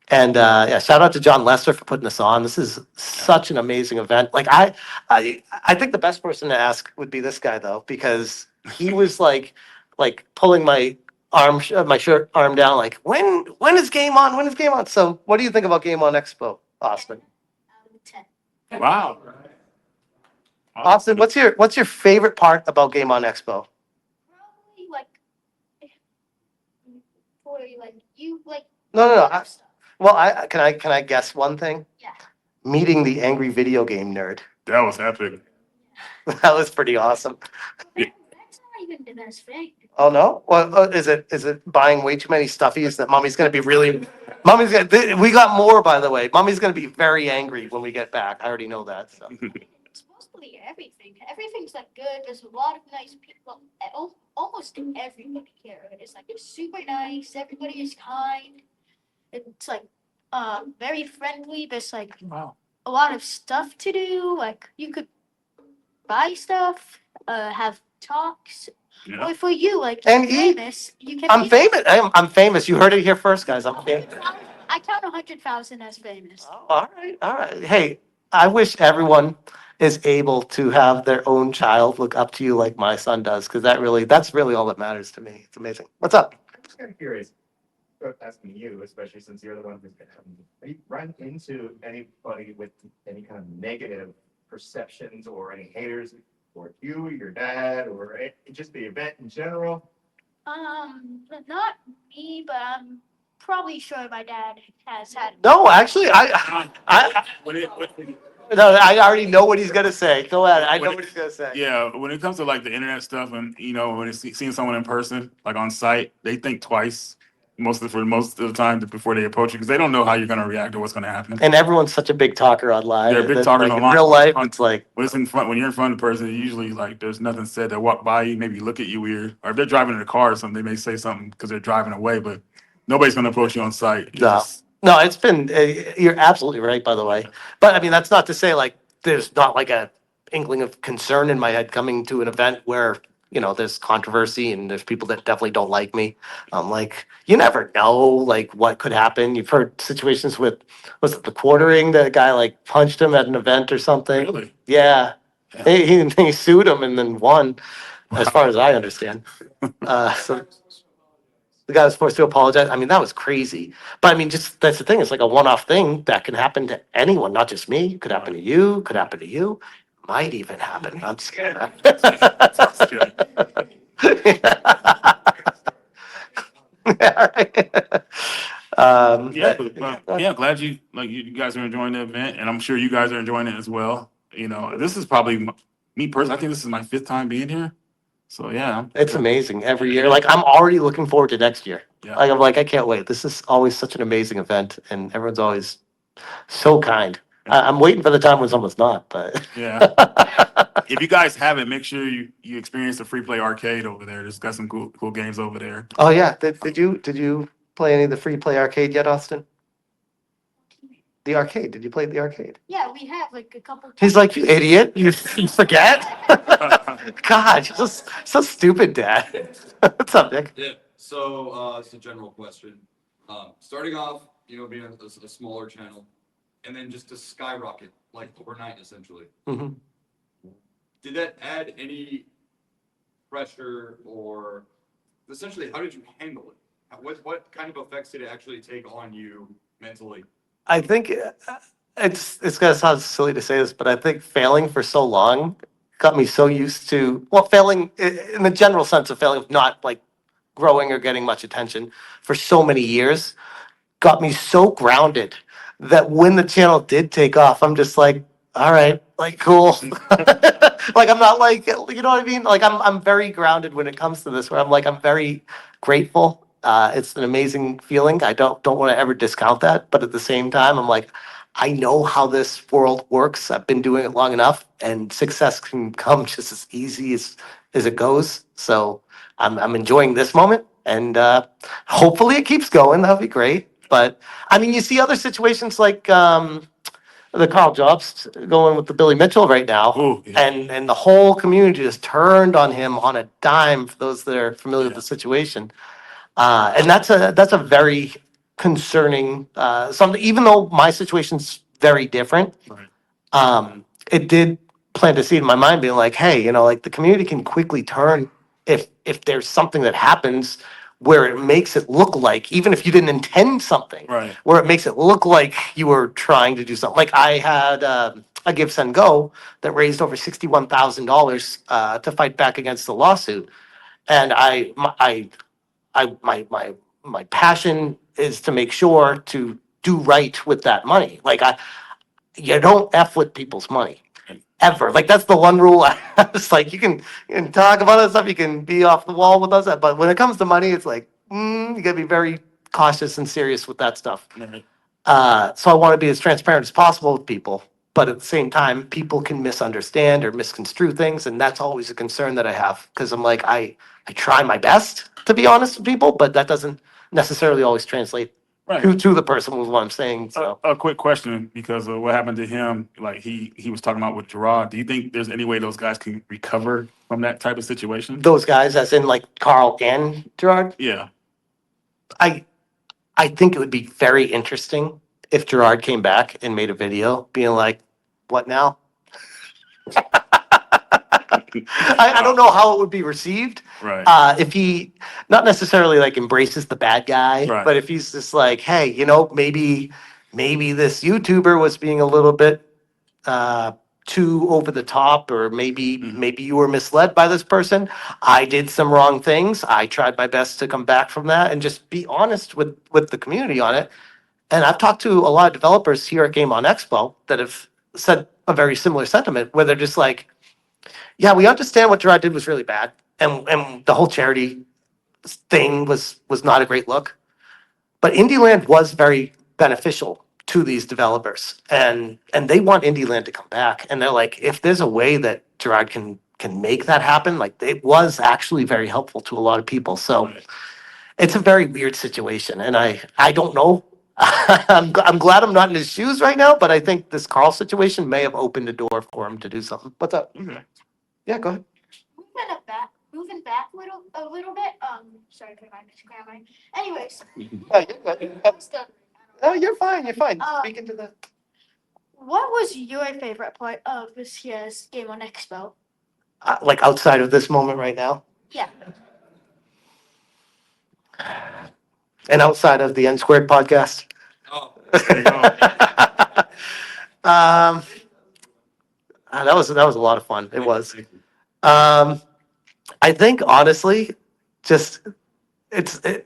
And yeah, shout out to John Lester for putting this on. This is such an amazing event. Like I think the best person to ask would be this guy though, because he was like pulling my my shirt arm down, like when is game on? When is game on? So what do you think about Game On Expo, Austin? 10. Wow. Austin, what's your favorite part about Game On Expo? Probably like for like you like. No. Well, can I guess one thing? Yeah. Meeting the angry video game nerd. That was epic. That was pretty awesome. Next time I even as famous. Oh, no? Well, is it buying way too many stuffies that mommy's gonna be really, we got more, by the way. Mommy's gonna be very angry when we get back. I already know that, so. It's mostly everything. Everything's like good. There's a lot of nice people. Almost everybody here is like super nice. Everybody is kind. It's like very friendly. There's like Wow. a lot of stuff to do. Like you could buy stuff, have talks. Yeah. Or for you, like And you're eat. famous, you can. I'm eat. famous. I'm famous. You heard it here first, guys. I'm famous. I count 100,000 as famous. Oh, all right, all right. Hey, I wish everyone is able to have their own child look up to you like my son does, because that's really all that matters to me. It's amazing. What's up? I'm just kind of curious, asking you, especially since you're the one who's been having, have you run into anybody with any kind of negative perceptions or any haters for you, your dad, or just the event in general? Not me, but I'm probably sure my dad has had. No, actually, When it, no, I already know what he's gonna say. Go ahead. I know what he's gonna say. yeah, when it comes to like the internet stuff, and when it's seeing someone in person, like on site, they think twice for most of the time before they approach you because they don't know how you're gonna react or what's gonna happen. And everyone's such a big talker online. They're big That's talkers like, online. In real life, it's like, When you're in front of the person, usually like there's nothing said. They walk by you, maybe look at you weird, or if they're driving in a car or something, they may say something because they're driving away. But nobody's gonna approach you on site. It's No. just- no, it's been, you're absolutely right, by the way. But I mean, that's not to say like, there's not like a inkling of concern in my head coming to an event where, there's controversy and there's people that definitely don't like me. Like, you never know, like, what could happen. You've heard situations with, was it the quartering, that guy like punched him at an event or something? Really? Yeah. Yeah. He sued him and then won, as far as I understand. So the guy was forced to apologize. I mean, that was crazy. But I mean, just that's the thing. It's like a one-off thing that can happen to anyone, not just me. It could happen to you. Could happen to you. Might even happen. I'm scared. Yeah, right. Yeah, glad you guys are enjoying the event, and I'm sure you guys are enjoying it as well. This is probably me personally. I think this is my 5th time being here. So yeah, It's amazing every year. Like I'm already looking forward to next year. Yeah. Like I'm like I can't wait. This is always such an amazing event, and everyone's always so kind. I'm waiting for the time when someone's not, but Yeah. If you guys haven't, make sure you experience the free play arcade over there. There's got some cool games over there. Oh yeah, did you play any of the free play arcade yet, Austin? The arcade. Did you play the arcade? Yeah, we have like a couple. He's like, you idiot! You forget? God, you're just so stupid, Dad. What's up, Nick? Yeah, so it's a general question. Starting off, being a smaller channel, and then just to skyrocket, like overnight, essentially. Mhm. Did that add any pressure, or essentially, how did you handle it? What kind of effects did it actually take on you mentally? I think it's gonna sound silly to say this, but I think failing for so long got me so used to, well, failing in the general sense of failing, not like growing or getting much attention for so many years, got me so grounded that when the channel did take off, I'm just like, all right, like cool. Like I'm not like, you know what I mean? Like I'm very grounded when it comes to this, where I'm like, I'm very grateful. It's an amazing feeling. I don't want to ever discount that, but at the same time, I'm like, I know how this world works. I've been doing it long enough, and success can come just as easy as it goes. So I'm enjoying this moment, and hopefully it keeps going. That would be great. But I mean, you see other situations like the Carl Jobs going with the Billy Mitchell right now, Oh, yeah. and the whole community just turned on him on a dime. For those that are familiar with the situation. And that's a very concerning something. Even though my situation's very different, Right. it did plant a seed in my mind, being like, hey, like the community can quickly turn if there's something that happens where it makes it look like, even if you didn't intend something, Right. where it makes it look like you were trying to do something. Like I had a Give Send Go that raised over $61,000 to fight back against the lawsuit, and my passion is to make sure to do right with that money. Like you don't F with people's money. ever. Like that's the one rule. I was like, you can talk about other stuff, you can be off the wall with us, but when it comes to money, it's like, you gotta be very cautious and serious with that stuff. Right. So I want to be as transparent as possible with people, but at the same time, people can misunderstand or misconstrue things, and that's always a concern that I have because I'm like, I try my best to be honest with people, but that doesn't necessarily always translate Right. to the person with what I'm saying. So A quick question, because of what happened to him, like he was talking about with Gerard. Do you think there's any way those guys can recover from that type of situation? those guys, as in like Carl and Gerard, Yeah. I think it would be very interesting if Gerard came back and made a video being like, what now? I don't know how it would be received. Right. If he not necessarily like embraces the bad guy, Right. but if he's just like, hey, maybe this YouTuber was being a little bit too over the top, or maybe you were misled by this person. I did some wrong things. I tried my best to come back from that and just be honest with the community on it. And I've talked to a lot of developers here at Game On Expo that have said a very similar sentiment, where they're just like, yeah, we understand what Gerard did was really bad, and the whole charity thing was not a great look. But Indieland was very beneficial to these developers, and they want Indieland to come back. And they're like, if there's a way that Gerard can make that happen, like it was actually very helpful to a lot of people. So Right. it's a very weird situation, and I don't know. I'm glad I'm not in his shoes right now, but I think this Carl situation may have opened the door for him to do something. What's up? Okay. Yeah, go ahead. Moving back a little bit. Sorry for my grammar. Anyways, Oh, you're good. I'm still. Oh, you're fine. You're fine. Uh, Speaking to the. What was your favorite part of this year's Game on Expo? Like outside of this moment right now, Yeah. and outside of the N Squared podcast. Oh, There you go. That was a lot of fun. It was. I think honestly, just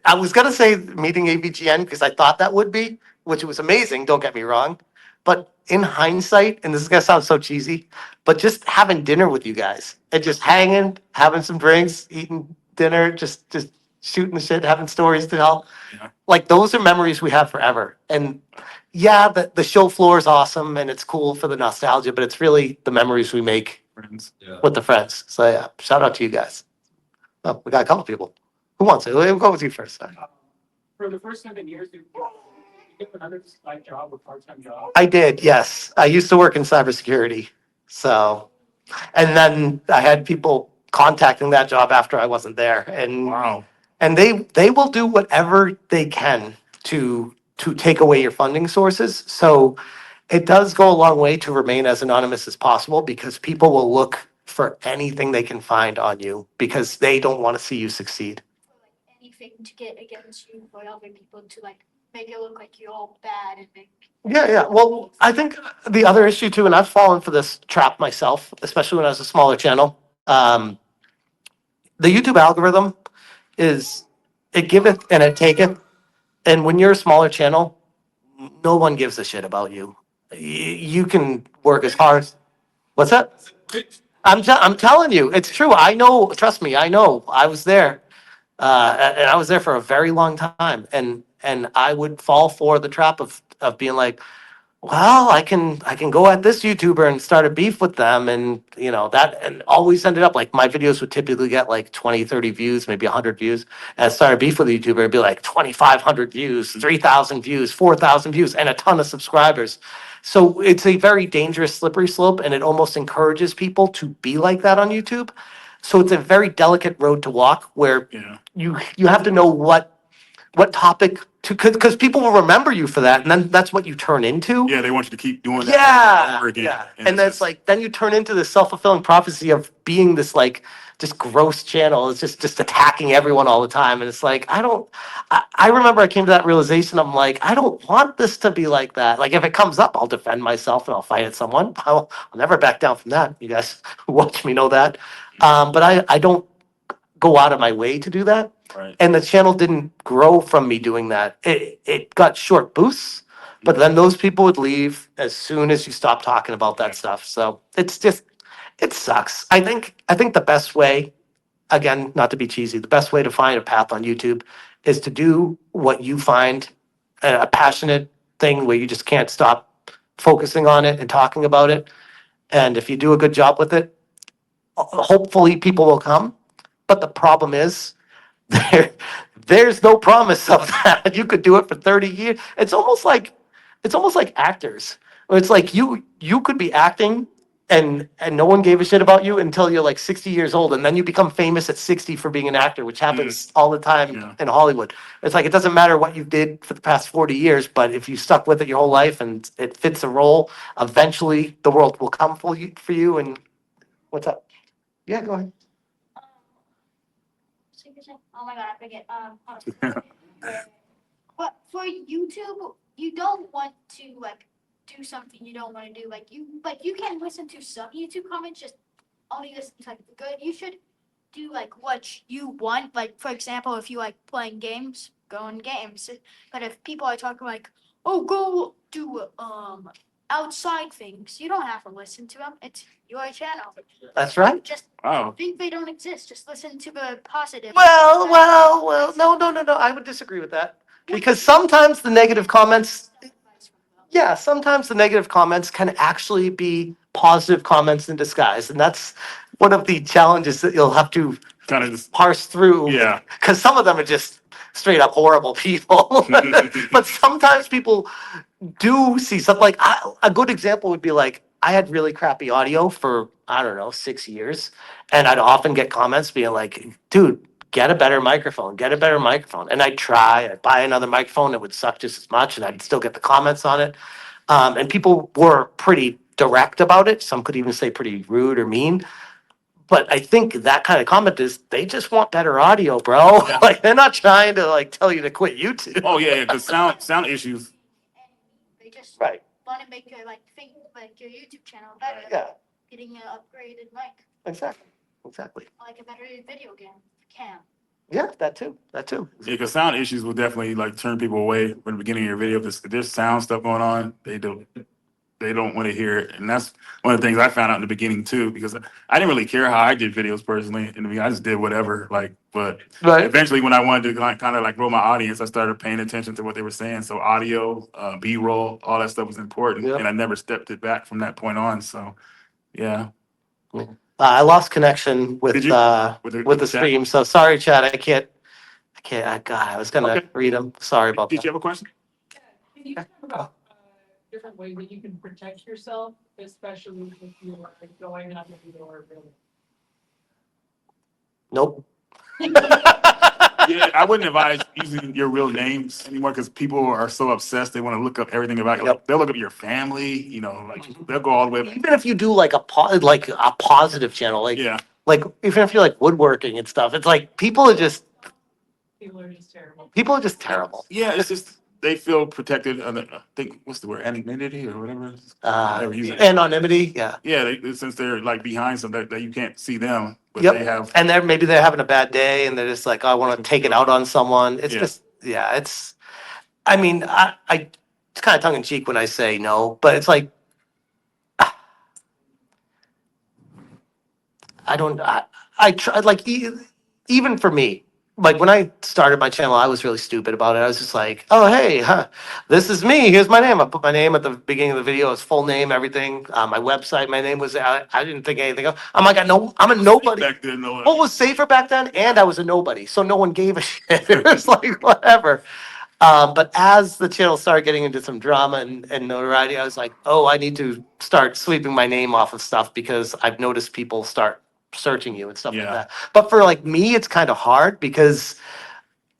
I was gonna say meeting AVGN because I thought that would be, which was amazing. Don't get me wrong, but in hindsight, and this is gonna sound so cheesy, but just having dinner with you guys and just hanging, having some drinks, eating dinner, just shooting the shit, having stories to tell. Yeah. Like those are memories we have forever. And yeah, the show floor is awesome and it's cool for the nostalgia, but it's really the memories we make Friends. yeah. with the friends. So yeah, shout out to you guys. Oh, we got a couple people. Who wants it? We'll go with you first. For the first 7 years, you get another side job or part-time job. I did, yes. I used to work in cybersecurity. So, and then I had people contacting that job after I wasn't there. Wow. And they will do whatever they can to take away your funding sources. So it does go a long way to remain as anonymous as possible because people will look for anything they can find on you because they don't want to see you succeed. Anything to get against you for other people to like make it look like you're all bad and make. Yeah. Well, I think the other issue too, and I've fallen for this trap myself, especially when I was a smaller channel. The YouTube algorithm is it giveth and it taketh. And when you're a smaller channel, no one gives a shit about you. You can work as hard. What's that? I'm telling you, it's true. I know. Trust me, I know. I was there, and I was there for a very long time, and I would fall for the trap of being like, well, I can go at this YouTuber and start a beef with them, and that, and always ended up like my videos would typically get like 20, 30 views, maybe 100 views, and I'd start a beef with a YouTuber and be like 2,500 views, 3,000 views, 4,000 views, and a ton of subscribers. So it's a very dangerous slippery slope, and it almost encourages people to be like that on YouTube. So it's a very delicate road to walk where Yeah. you have to know what topic to, because people will remember you for that, and then that's what you turn into. Yeah, they want you to keep doing that Yeah, over again. yeah. And And that's it's like, then you turn into this self-fulfilling prophecy of being this like just gross channel. It's just attacking everyone all the time. And it's like, I remember I came to that realization. I'm like, I don't want this to be like that. Like if it comes up, I'll defend myself and I'll fight at someone. I'll never back down from that. You guys who watch me know that. But I don't go out of my way to do that. right. And the channel didn't grow from me doing that. It got short boosts, But then those people would leave as soon as you stop talking about that stuff. So it's just, it sucks. I think the best way, again, not to be cheesy, the best way to find a path on YouTube is to do what you find a passionate thing where you just can't stop focusing on it and talking about it. And if you do a good job with it, hopefully people will come. But the problem is, there, there's no promise of that. You could do it for 30 years. It's almost like actors. Where it's like you could be acting and no one gave a shit about you until you're like 60 years old, and then you become famous at 60 for being an actor, which happens all the time Yeah. in Hollywood. It's like it doesn't matter what you did for the past 40 years, but if you stuck with it your whole life and it fits a role, eventually the world will come for you. And what's up? Yeah, go ahead. Oh my god, I forget. But for YouTube, you don't want to like do something you don't want to do. Like you can listen to some YouTube comments, just only listen to like the good. You should do like what you want. Like for example, if you like playing games, go in games. But if people are talking like, oh, go do outside things, you don't have to listen to them. It's your channel. That's right. Just Wow. think they don't exist. Just listen to the positive. Well, no. I would disagree with that. Because sometimes the negative comments, yeah, sometimes the negative comments can actually be positive comments in disguise. And that's one of the challenges that you'll have to Kind of just, parse through. yeah. Because some of them are just straight up horrible people. But sometimes people do see something like a good example would be like I had really crappy audio for I don't know 6 years, and I'd often get comments being like, "Dude, get a better microphone, get a better microphone." And I'd buy another microphone, it would suck just as much, and I'd still get the comments on it. And people were pretty direct about it. Some could even say pretty rude or mean. But I think that kind of comment is they just want better audio, bro. Yeah. Like they're not trying to like tell you to quit YouTube. Oh yeah, because sound issues. They just Right. want to make your your YouTube channel better. Yeah. Getting an upgraded mic, Exactly. like a better video game cam. Yeah, that too. Yeah, because sound issues will definitely like turn people away from the beginning of your video. If there's sound stuff going on, they don't want to hear it. And that's one of the things I found out in the beginning too, because I didn't really care how I did videos personally. In the beginning, I just did whatever. But Right. eventually when I wanted to kind of like grow my audience, I started paying attention to what they were saying. So audio, B-roll, all that stuff was important. Yep. And I never stepped it back from that point on. So yeah. Cool. I lost connection with Did you? with With the chat? stream, so sorry, Chad. I can't. God, I was gonna Okay. read them. Sorry about Did that. you have a question? Can you talk about different ways that you can protect yourself, especially if you're like, going out the door? Nope. Yeah, I wouldn't advise using your real names anymore because people are so obsessed. They want to look up everything about you. Like, Yep. they'll look up your family, like they'll go all the way. Even if you do like a positive channel, Yeah. like even if you're like woodworking and stuff, it's like people are just terrible. Yeah, it's just they feel protected. I think what's the word? Anonymity or whatever. Never use it. Anonymity, yeah. Yeah, since they're like behind something that you can't see them, but Yep. they have. And maybe they're having a bad day and they're just like, I want to take it out on someone. It's Yeah. just, yeah, it's, I mean, it's kind of tongue in cheek when I say no, but it's like, I try, like, even for me, like when I started my channel, I was really stupid about it. I was just like, oh, hey, this is me. Here's my name. I put my name at the beginning of the video, his full name, everything. My website, my name was, I didn't think anything of. I'm like, I'm a nobody. Back then, no. What was safer back then? And I was a nobody. So no one gave a shit. It was like, whatever. But as the channel started getting into some drama and notoriety, I was like, oh, I need to start sweeping my name off of stuff because I've noticed people start searching you and stuff like Yeah. that. But for like me, it's kind of hard because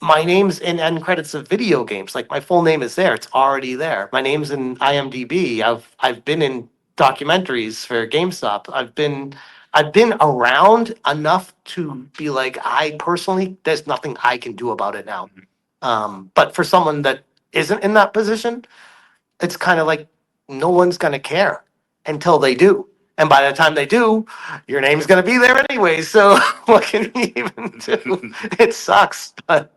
my name's in end credits of video games. Like my full name is there. It's already there. My name's in IMDb. I've been in documentaries for GameStop. I've been around enough to be like, I personally, there's nothing I can do about it now. But for someone that isn't in that position, it's kind of like no one's gonna care until they do. And by the time they do, your name's gonna be there anyway. So what can you even do? It sucks, but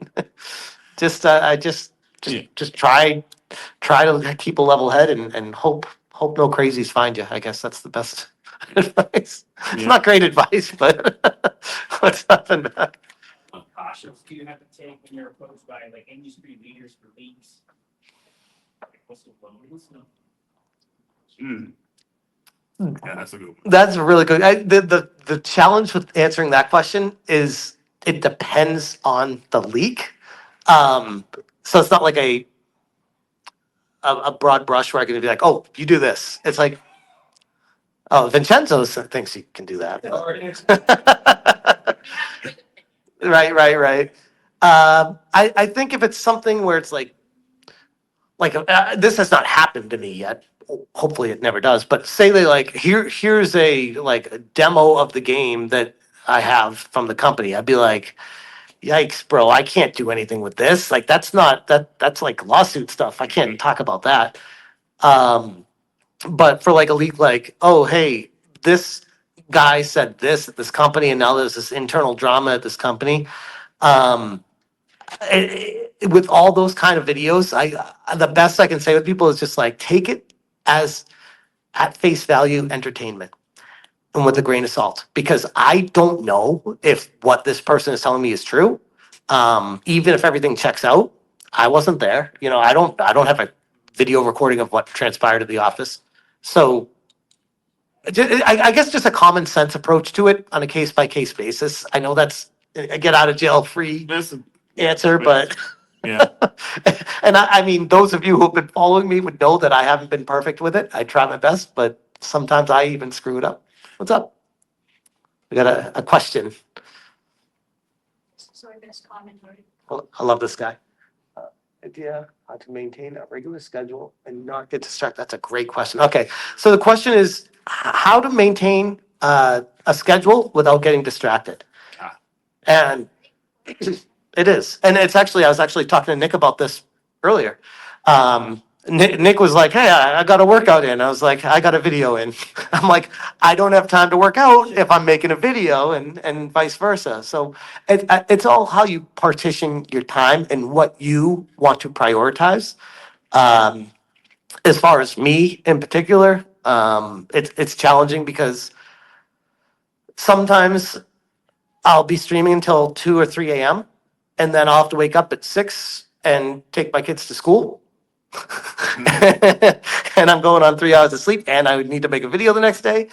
I just Just, Yeah. just try to keep a level head and hope no crazies find you. I guess that's the best advice. It's Yeah. not great advice, but it's nothing bad. Precautions do you have to take when you're approached by like industry leaders for leaks? Whistleblowers? Mm. Yeah, that's a good one. That's really good. The challenge with answering that question is it depends on the leak. So it's not like a broad brush where I can be like, oh, you do this. It's like, oh, Vincenzo thinks he can do that. Right. I think if it's something where it's like this has not happened to me yet. Hopefully it never does. But say they like here's a like a demo of the game that I have from the company. I'd be like, yikes, bro, I can't do anything with this. Like that's not that's like lawsuit stuff. I can't talk about that. But for like a leak, like, oh hey, this guy said this at this company, and now there's this internal drama at this company. Um, with all those kind of videos, the best I can say with people is just like take it as at face value entertainment and with a grain of salt because I don't know if what this person is telling me is true. Even if everything checks out, I wasn't there. You know, I don't have a video recording of what transpired at the office. So I guess just a common sense approach to it on a case by case basis. I know that's a get out of jail free Listen, answer, but yeah. and I mean, those of you who've been following me would know that I haven't been perfect with it. I try my best, but sometimes I even screw it up. What's up? We got a question. Sorry, best comment, right? Well, I love this guy. Idea how to maintain a regular schedule and not get distracted. That's a great question. Okay, so the question is how to maintain a schedule without getting distracted. Ah. And it is. And it's actually, I was actually talking to Nick about this earlier. Nick was like, hey, I got a workout in. I was like, I got a video in. I'm like, I don't have time to work out if I'm making a video and vice versa. So it's all how you partition your time and what you want to prioritize. As far as me in particular, it's challenging because sometimes I'll be streaming until 2 or 3 a.m. and then I'll have to wake up at 6 and take my kids to school. And I'm going on 3 hours of sleep and I would need to make a video the next day.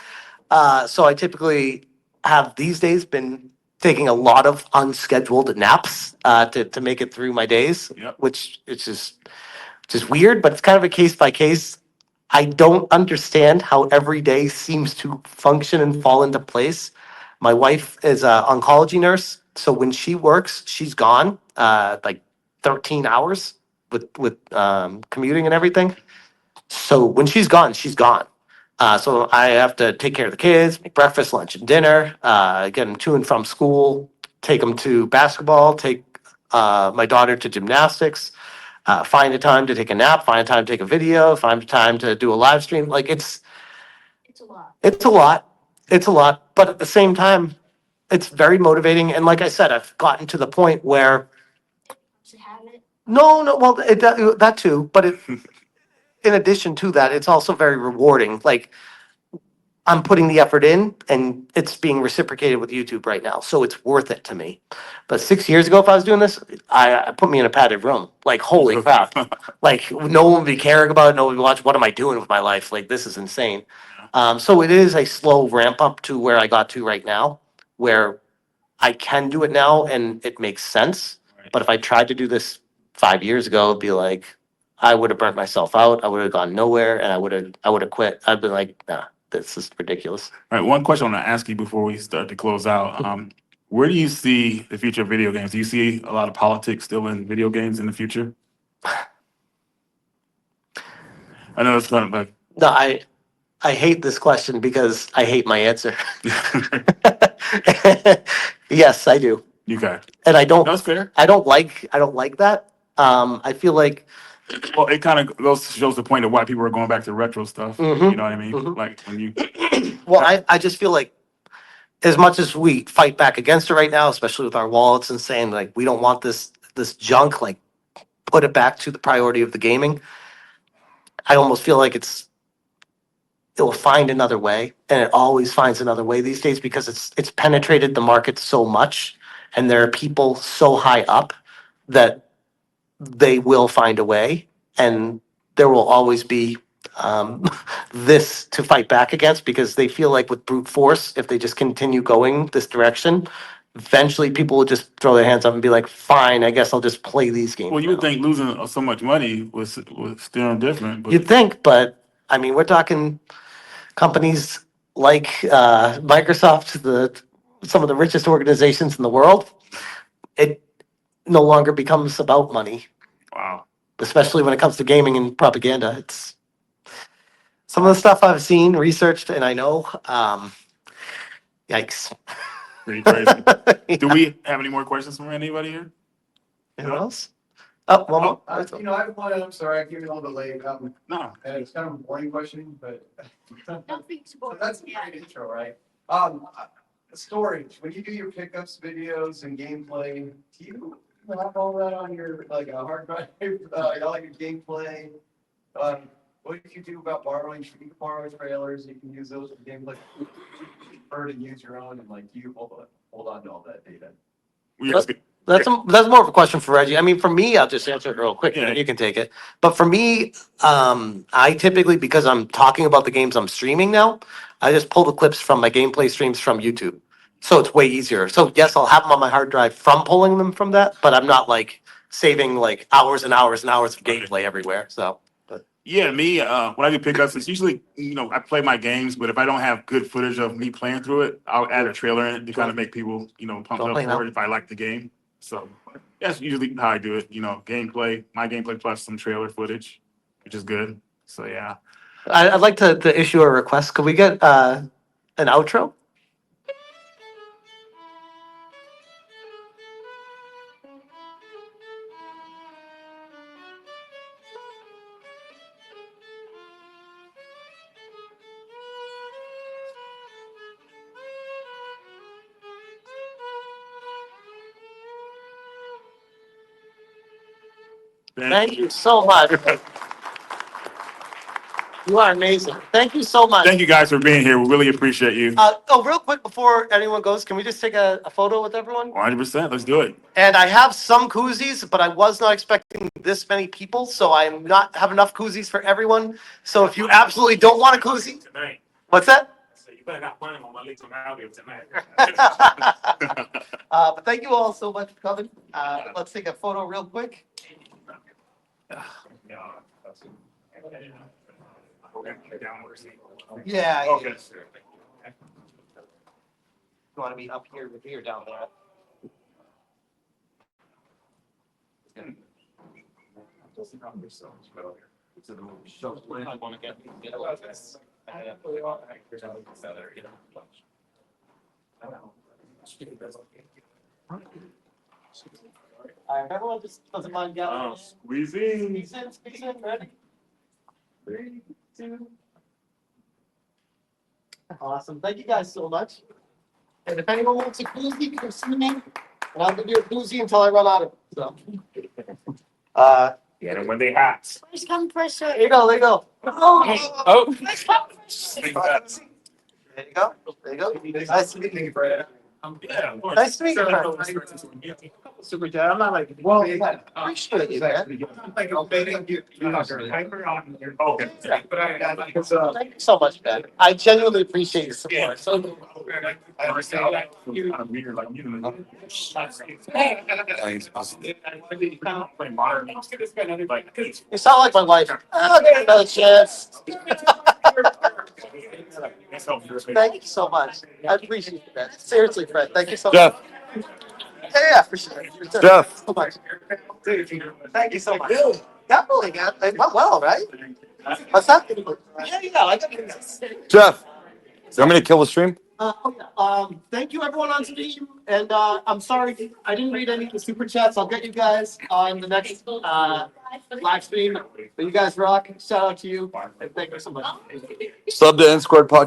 So I typically have these days been taking a lot of unscheduled naps to make it through my days, Yep. which is just weird, but it's kind of a case by case. I don't understand how every day seems to function and fall into place. My wife is an oncology nurse, so when she works, she's gone like 13 hours with commuting and everything. So when she's gone, she's gone. So I have to take care of the kids, make breakfast, lunch, and dinner, get them to and from school, take them to basketball, take my daughter to gymnastics, find a time to take a nap, find a time to take a video, find a time to do a live stream. Like It's a lot. it's a lot. It's a lot. But at the same time, it's very motivating. And like I said, I've gotten to the point where To have it. no, well, that too. But in addition to that, it's also very rewarding. Like I'm putting the effort in and it's being reciprocated with YouTube right now. So it's worth it to me. But 6 years ago, if I was doing this, I put me in a padded room. Like, holy crap. Like no one would be caring about it. No one would watch. What am I doing with my life? Like this is insane. So it is a slow ramp up to where I got to right now, where I can do it now and it makes sense. Right. But if I tried to do this 5 years ago, it'd be like, I would have burnt myself out. I would have gone nowhere and I would have quit. I'd been like, nah, this is ridiculous. All right, one question I want to ask you before we start to close out. Where do you see the future of video games? Do you see a lot of politics still in video games in the future? I know it's kind of like No, I hate this question because I hate my answer. Yes, I do. okay. And I don't That's fair. I don't like that. I feel like Well, it kind of goes shows the point of why people are going back to retro stuff. Mhm, You know what I mean? mhm. Like when you well, I just feel like as much as we fight back against it right now, especially with our wallets and saying like we don't want this junk, like put it back to the priority of the gaming. I almost feel like it will find another way, and it always finds another way these days because it's penetrated the market so much, and there are people so high up that they will find a way, and there will always be um, this to fight back against because they feel like with brute force, if they just continue going this direction, eventually people will just throw their hands up and be like, "Fine, I guess I'll just play these games." Well, you would now." think losing so much money was still different, but You'd think, but I mean, we're talking companies like Microsoft, some of the richest organizations in the world. It no longer becomes about money, wow. especially when it comes to gaming and propaganda. It's some of the stuff I've seen, researched, and I know. Yikes. Pretty crazy. Do we have any more questions from anybody here? Anyone else? Oh, one more. You know, I have one, I'm sorry, I came in a little bit late, No. and it's kind of a boring question, but. Nothing's So boring. that's a great intro, right? Storage, when you do your pickups, videos and gameplay, do you have all that on your, like a hard drive, all your gameplay? What do you do about borrowing, you can borrow trailers, you can use those for gameplay? Prefer to use your own and like you hold on to all that data. We That's more of a question for Reggie. I mean, for me, I'll just answer it real quick. Yeah. You can take it. But for me, I typically, because I'm talking about the games I'm streaming now, I just pull the clips from my gameplay streams from YouTube. So it's way easier. So yes, I'll have them on my hard drive from pulling them from that, but I'm not like saving like hours and hours and hours of gameplay everywhere. So Yeah, me, when I do pickups, it's usually, I play my games, but if I don't have good footage of me playing through it, I'll add a trailer in to kind of make people, pumped Don't up play for now. it if I like the game. So that's usually how I do it, gameplay, my gameplay plus some trailer footage, which is good. So yeah. I'd like to issue a request. Could we get an outro? Thank you so much. You are amazing. Thank you so much. Thank you guys for being here. We really appreciate you. Real quick before anyone goes, can we just take a photo with everyone? 100%. Let's do it. And I have some koozies, but I was not expecting this many people, so I am not have enough koozies for everyone. So if you absolutely don't want a koozie, Tonight. what's that? So you better not plan on my legs on audio tonight. But thank you all so much for coming. Let's take a photo real quick. Yeah. Okay. You want to be up here with me or down there? I want to get a lot of this. Everyone just doesn't mind yelling. Squeezing. Squeeze in, ready? 3, 2. Awesome. Thank you guys so much. And if anyone wants a koozie, come see me. And I'll give you a koozie until I run out of it. So. Yeah, and when they hot. First come, first serve. There you go. There you go. Oh. First come, first serve. There you go. There you go. Nice to meet you, Brad. Yeah, of course. Nice to meet you. Super Dad, I'm not like, Well, yeah, appreciate you, man. like, Okay. Thank you so much, man. I genuinely appreciate your support. So, I understand that. Kind of weird, like, you sound like my wife. I'll give it another chance. Thank you so much. I appreciate that. Seriously, Fred. Thank you so much. Jeff, Yeah, for sure. For sure. Jeff. So much. Thank you so much. Definitely, man. It went well, right? What's that? Yeah, I got it. Jeff, you want me to kill the stream? Thank you everyone on Steam, and I'm sorry I didn't read any of the super chats. I'll get you guys on the next live stream. But you guys rock. Shout out to you, and thank you so much. Sub to N Squared Podcast.